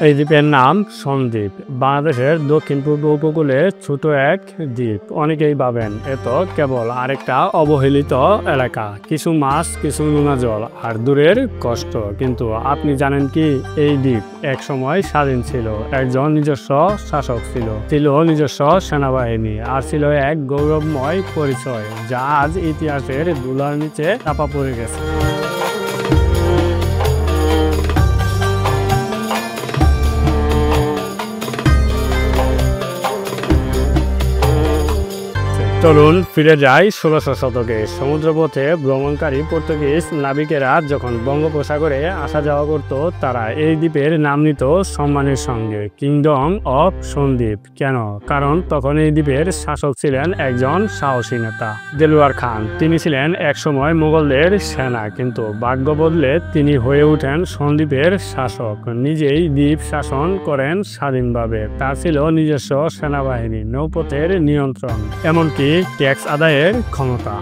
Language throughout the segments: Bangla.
এই দ্বীপের নাম সন্দ্বীপ। বাংলাদেশের দক্ষিণ পূর্ব উপকূলে ছোট এক দ্বীপ। অনেকেই ভাবেন এত কেবল আরেকটা অবহেলিত এলাকা, কিছু মাছ, কিছু নোনা জল আর দূরের কষ্ট। কিন্তু আপনি জানেন কি, এই দ্বীপ এক সময় স্বাধীন ছিল। একজন নিজস্ব শাসক ছিল, ছিল নিজস্ব সেনাবাহিনী, আর ছিল এক গৌরবময় পরিচয় যা আজ ইতিহাসের ধুলার নিচে চাপা পড়ে গেছে। চলুন ফিরে যাই ১৬শ শতকে। সমুদ্রপথে ভ্রমণকারী পর্তুগিজ নাবিকেরা যখন বঙ্গোপসাগরে আসা যাওয়া করত, তারা এই দ্বীপের নাম নিত সম্মানের সঙ্গে কিংডম অফ সন্দ্বীপ। কেন? কারণ তখন এই দ্বীপের শাসক ছিলেন একজন সাহসী নেতা, দেলোয়ার খান। তিনি ছিলেন একসময় মুঘলদের সেনা, কিন্তু ভাগ্য বদলে তিনি হয়ে ওঠেন সন্দ্বীপের শাসক। নিজেই দ্বীপ শাসন করেন স্বাধীনভাবে। তার ছিল নিজস্ব সেনাবাহিনী, নৌপথের নিয়ন্ত্রণ, এমনকি ট্যাক্স আদায়ের ক্ষমতা।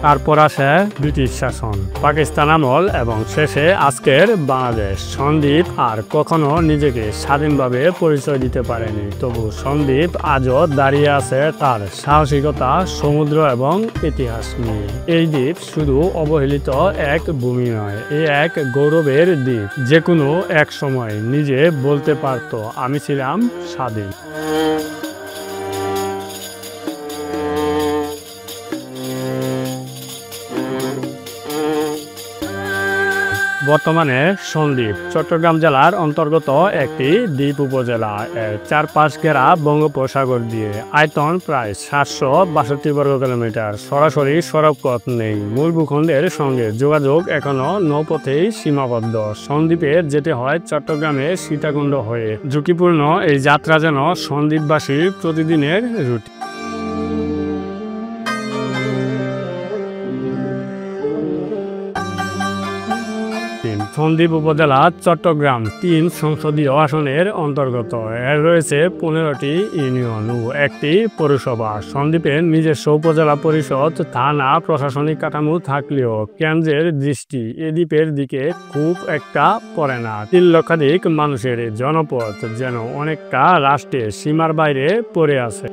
তারপর আসে ব্রিটিশ শাসন, পাকিস্তান আমল এবং শেষে আজকের বাংলাদেশ। সন্দ্বীপ আর কখনো নিজেকে স্বাধীনভাবে পরিচয় দিতে পারেনি, তবু সন্দ্বীপ আজও দাঁড়িয়ে আছে তার সাহসিকতা, সমুদ্র এবং ইতিহাস নিয়ে। এই দ্বীপ শুধু অবহেলিত এক ভূমি নয়, এ এক গৌরবের দ্বীপ, যে কোনো এক সময় নিজে বলতে পারত, আমি ছিলাম স্বাধীন। বর্তমানে সন্দ্বীপ চট্টগ্রাম জেলার অন্তর্গত একটি দ্বীপ উপজেলা। এর চারপাশ ঘেরা বঙ্গোপসাগর দিয়ে। আয়তন প্রায় ৭৬২ বর্গ কিলোমিটার। সরাসরি সড়কপথ নেই, মূল ভূখণ্ডের সঙ্গে যোগাযোগ এখনো নৌপথেই সীমাবদ্ধ। সন্দ্বীপে যেতে হয় চট্টগ্রামে সীতাকুণ্ড হয়ে। ঝুঁকিপূর্ণ এই যাত্রা যেন সন্দ্বীপবাসীর প্রতিদিনের রুটিন। সন্দ্বীপ উপজেলা চট্টগ্রাম ৩ সংসদীয় আসনের অন্তর্গত। এর রয়েছে ১৫টি ইউনিয়ন ও একটি পৌরসভা। সন্দ্বীপের নিজস্ব উপজেলা পরিষদ, থানা, প্রশাসনিক কাঠামো থাকলেও কেন্দ্রের দৃষ্টি এ দ্বীপের দিকে খুব একটা পড়ে না। ৩ লক্ষাধিক মানুষের জনপদ যেন অনেকটা রাষ্ট্রের সীমার বাইরে পড়ে আছে।